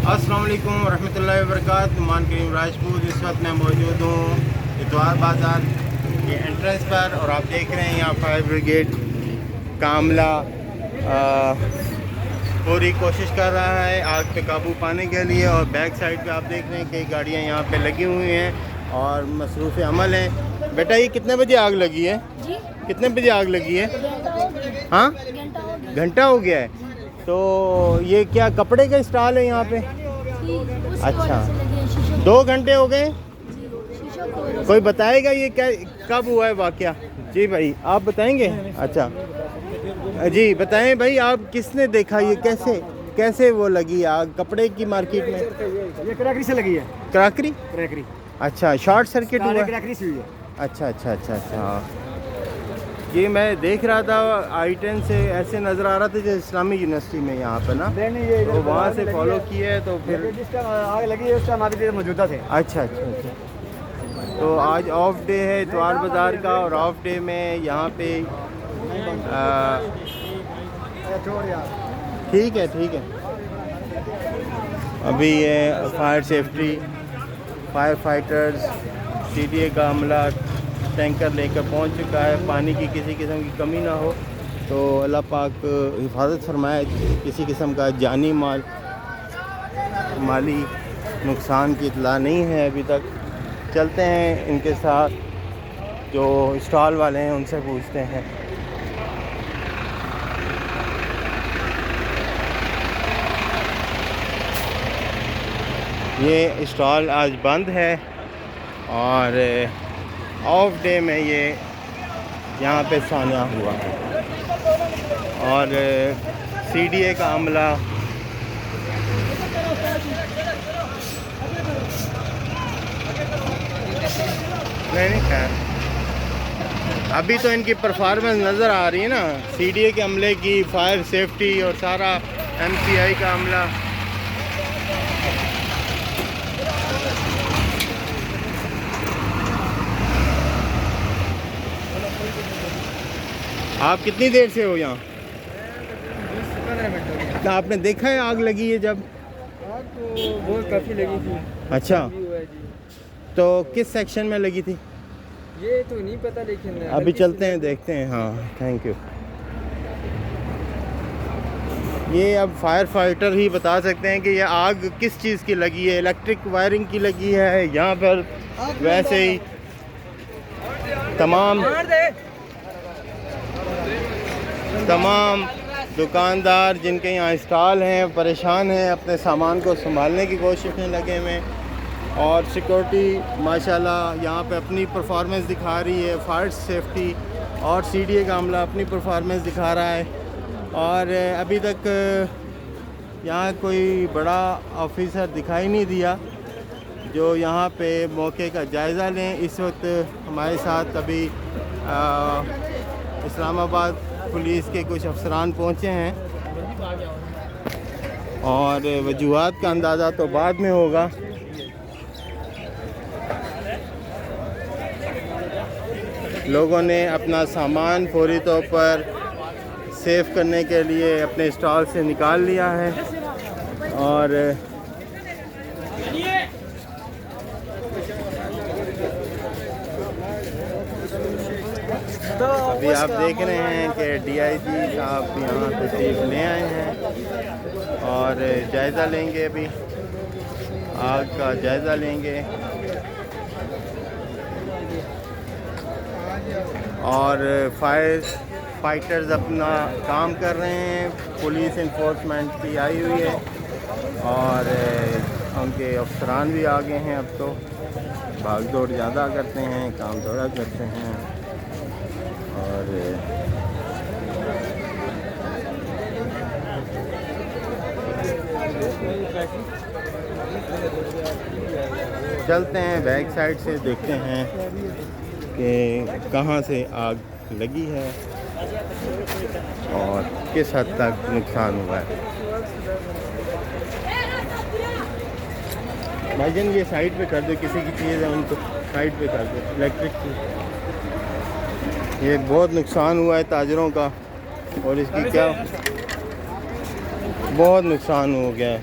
अस्सलाम वालेकुम रहमतुल्लाहि वबरकातुहू। मान करीम राजपूत। इस वक्त मैं मौजूद हूँ इतवार बाज़ार के एंट्रेंस पर और आप देख रहे हैं यहाँ फायर ब्रिगेड का अमला पूरी कोशिश कर रहा है आग पे काबू पाने के लिए। और बैक साइड पे आप देख रहे हैं कई गाड़ियाँ यहाँ पे लगी हुई हैं और मसरूफ़ अमल हैं। बेटा ये कितने बजे आग लगी है जी? कितने बजे आग लगी है? हाँ, घंटा हो गया है। तो ये क्या कपड़े का स्टॉल है यहाँ पे? अच्छा, 2 घंटे हो गए। कोई बताएगा ये क्या कब हुआ है वाकया? जी भाई आप बताएंगे? अच्छा जी बताएं भाई, आप किसने देखा ये कैसे वो लगी आग कपड़े की मार्केट में? ये क्रैकरी से लगी है। क्रैकरी। अच्छा, शॉर्ट सर्किट हुआ? क्रैकरी से हुई है। अच्छा। ये मैं देख रहा था I-10 से ऐसे नज़र आ रहा था जैसे इस्लामिक यूनिवर्सिटी में यहाँ पे ना, तो वहाँ से फॉलो किया है तो फिर जिसका आग लगी है उसका हमारे मौजूदा थे। अच्छा। तो आज ऑफ डे है इतवार बाज़ार का और ऑफ डे में यहाँ पे ठीक है। अभी ये fire safety, fire fighters, CDA का अमला टैंकर लेकर पहुंच चुका है। पानी की किसी किस्म की कमी ना हो तो अल्लाह पाक हिफाजत फरमाए, किसी किस्म का जानी माली नुकसान की इतला नहीं है अभी तक। चलते हैं इनके साथ जो स्टॉल वाले हैं उनसे पूछते हैं। ये स्टॉल आज बंद है और ऑफ डे में ये यहाँ पे सानिया हुआ है और CDA का अमला नहीं खैर अभी तो इनकी परफॉर्मेंस नज़र आ रही है ना, CDA के अमले की, फायर सेफ्टी और सारा MCI का अमला। आप कितनी देर से हो यहाँ? 15 मिनट हो गए। तो आपने देखा है आग लगी है जब? आग तो बहुत काफ़ी लगी थी। अच्छा, भी हुआ है जी। तो किस सेक्शन में लगी थी? ये तो नहीं पता लेकिन अभी चलते हैं देखते हैं। हाँ थैंक यू। ये अब फायर फाइटर ही बता सकते हैं कि ये आग किस चीज़ की लगी है। इलेक्ट्रिक वायरिंग की लगी है यहाँ पर? वैसे ही तमाम दुकानदार जिनके यहाँ स्टॉल हैं परेशान हैं, अपने सामान को संभालने की कोशिश में लगे हुए हैं। और सिक्योरिटी माशाल्लाह यहाँ पे अपनी परफॉर्मेंस दिखा रही है, फायर सेफ्टी और CDA का अमला अपनी परफॉर्मेंस दिखा रहा है। और अभी तक यहाँ कोई बड़ा ऑफिसर दिखाई नहीं दिया जो यहाँ पे मौके का जायज़ा लें। इस वक्त हमारे साथ अभी इस्लामाबाद पुलिस के कुछ अफसरान पहुँचे हैं और वजूहात का अंदाज़ा तो बाद में होगा। लोगों ने अपना सामान फौरी तौर पर सेव करने के लिए अपने स्टॉल से निकाल लिया है और अभी आप देख रहे हैं कि DIG साहब यहाँ तशरीफ ले आए हैं और जायज़ा लेंगे, अभी आग का जायज़ा लेंगे। और फायर फाइटर्स अपना काम कर रहे हैं, पुलिस इन्फोर्समेंट की आई हुई है और उनके अफसरान भी आ गए हैं। अब तो भाग दौड़ ज़्यादा करते हैं, काम थोड़ा करते हैं। और चलते हैं बैक साइड से, देखते हैं कि कहाँ से आग लगी है और किस हद तक नुकसान हुआ है। भाईजान ये साइड पे कर दो, किसी की चीज़ है उनको साइड पे कर दो। इलेक्ट्रिक की ये बहुत नुकसान हुआ है ताजरों का और इसकी क्या बहुत नुकसान हो गया है।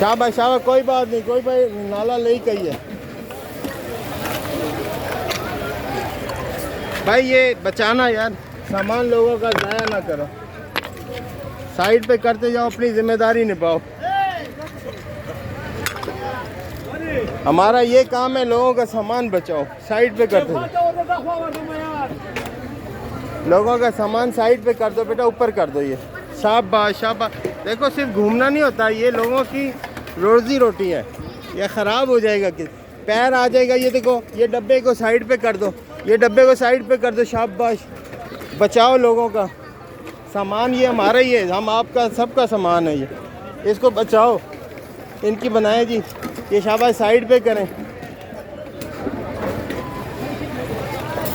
शाबाश शाबाश, कोई बात नहीं, कोई भाई नाला नहीं कही है भाई, ये बचाना यार, सामान लोगों का ज़ाया ना करो, साइड पे करते जाओ, अपनी जिम्मेदारी निभाओ। हमारा ये काम है, लोगों का सामान बचाओ, साइड पे करते जाओ, लोगों का सामान साइड पे कर दो बेटा, ऊपर कर दो। ये शाबाश शाबाश, देखो सिर्फ घूमना नहीं होता, ये लोगों की रोजी रोटी है, ये ख़राब हो जाएगा कि पैर आ जाएगा। ये देखो, ये डब्बे को साइड पे कर दो, ये डब्बे को साइड पे कर दो, शाबाश, बचाओ लोगों का सामान, ये हमारा ही है, हम आपका सबका सामान है, ये इसको बचाओ, इनकी बनाए जी, ये शाबाश, साइड पे करें,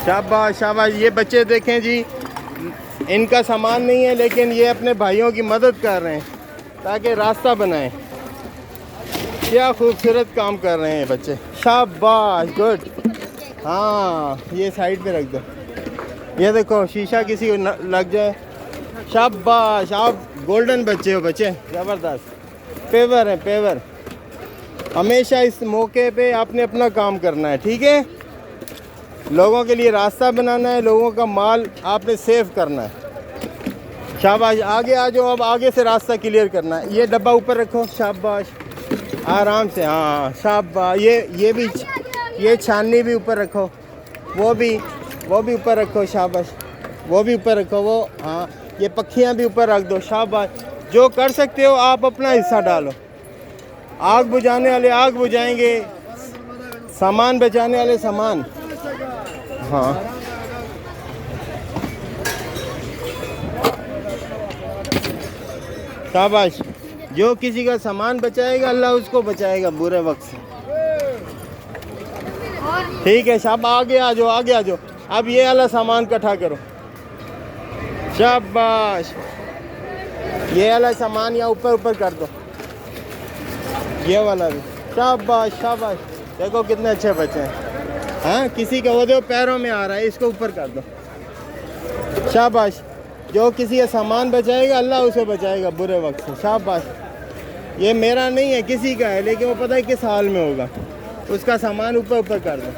शाबाश शाबाश। ये बच्चे देखें जी, इनका सामान नहीं है लेकिन ये अपने भाइयों की मदद कर रहे हैं ताकि रास्ता बनाएं। क्या खूबसूरत काम कर रहे हैं बच्चे, शाबाश, गुड। हाँ, ये साइड पे रख दो, ये देखो शीशा किसी को लग जाए, शाबाश, आप गोल्डन बच्चे हो बच्चे, ज़बरदस्त, पेवर है पेवर। हमेशा इस मौके पे आपने अपना काम करना है, ठीक है, लोगों के लिए रास्ता बनाना है, लोगों का माल आपने सेव करना है। शाबाश, आगे आ जाओ, अब आगे से रास्ता क्लियर करना है। ये डब्बा ऊपर रखो, शाबाश, आराम से, हाँ शाबाश। ये भी, ये छाननी भी ऊपर रखो, वो भी ऊपर रखो, शाबाश, वो भी ऊपर रखो, वो, हाँ, ये पक्खियाँ भी ऊपर रख दो, शाबाश। जो कर सकते हो आप अपना हिस्सा डालो, आग बुझाने वाले आग बुझाएंगे, सामान बचाने वाले सामान, हाँ। शाबाश, जो किसी का सामान बचाएगा अल्लाह उसको बचाएगा बुरे वक्त से, ठीक है, शाबाश, आगे आ जाओ, आगे आ जाओ। अब ये वाला सामान इकट्ठा करो, शाबाश, ये वाला सामान यहाँ ऊपर ऊपर कर दो, ये वाला भी, शाबाश शाबाश। देखो कितने अच्छे बच्चे हैं, हाँ, किसी का वो देखो पैरों में आ रहा है, इसको ऊपर कर दो, शाबाश। जो किसी का सामान बचाएगा अल्लाह उसे बचाएगा बुरे वक्त से, शाबाश। ये मेरा नहीं है, किसी का है, लेकिन वो पता है किस हाल में होगा, उसका सामान ऊपर ऊपर कर दो,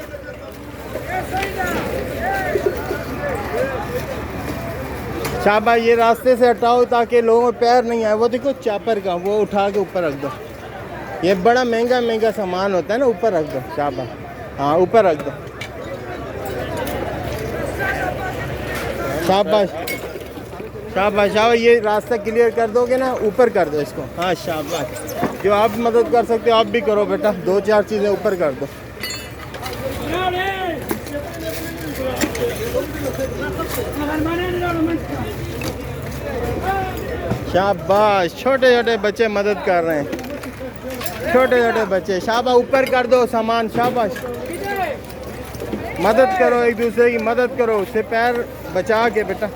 शाबाश। ये रास्ते से हटाओ ताकि लोगों के पैर नहीं आए, वो देखो चापर का, वो उठा के ऊपर रख दो, ये बड़ा महंगा सामान होता है ना, ऊपर रख दो, शाबाश, हाँ ऊपर रख दो, शाबाश शाबाश शाबाश। ये रास्ता क्लियर कर दोगे ना, ऊपर कर दो इसको, हाँ शाबाश। जो आप मदद कर सकते हो आप भी करो बेटा, 2-4 चीज़ें ऊपर कर दो, शाबाश। छोटे छोटे बच्चे मदद कर रहे हैं, छोटे छोटे बच्चे, शाबाश, ऊपर कर दो सामान, शाबाश। मदद करो, एक दूसरे की मदद करो, उससे पैर बचा के बेटा,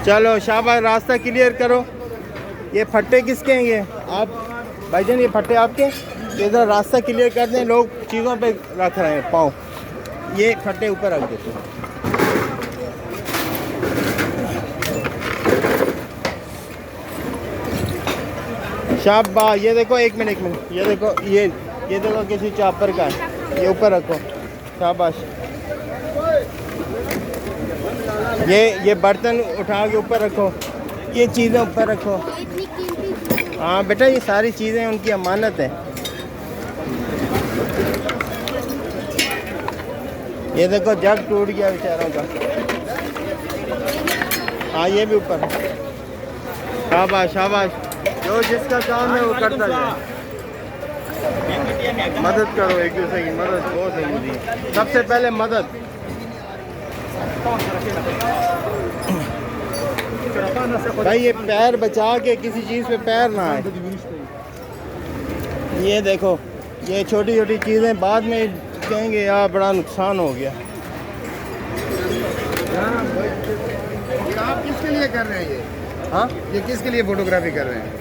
चलो शाबाश, रास्ता क्लियर करो। ये फट्टे किसके हैं, ये आप भाईजान, ये फट्टे आपके, इधर रास्ता क्लियर कर दें, लोग चीज़ों पे रख रहे हैं पाँव, ये फट्टे ऊपर रख देते हैं, शाबाश। ये देखो, एक मिनट, ये देखो, ये देखो किसी चापर का है, ये ऊपर रखो, शाबाश। ये बर्तन उठा के ऊपर रखो, ये चीज़ें ऊपर रखो, हाँ बेटा, ये सारी चीज़ें उनकी अमानत है। ये देखो जग टूट गया बेचारों का, हाँ ये भी ऊपर, शाबाश शाबाश। जो जिसका काम है वो करता जाए, मदद करो, एक दूसरे की मदद बहुत ज़रूरी है, सबसे पहले मदद। भाई ये पैर बचा के किसी चीज़ पे पैर ना आए, ये देखो, ये छोटी छोटी चीज़ें बाद में कहेंगे यार बड़ा नुकसान हो गया। आप किसके लिए कर रहे हैं ये? हाँ, ये किसके लिए फोटोग्राफी कर रहे हैं?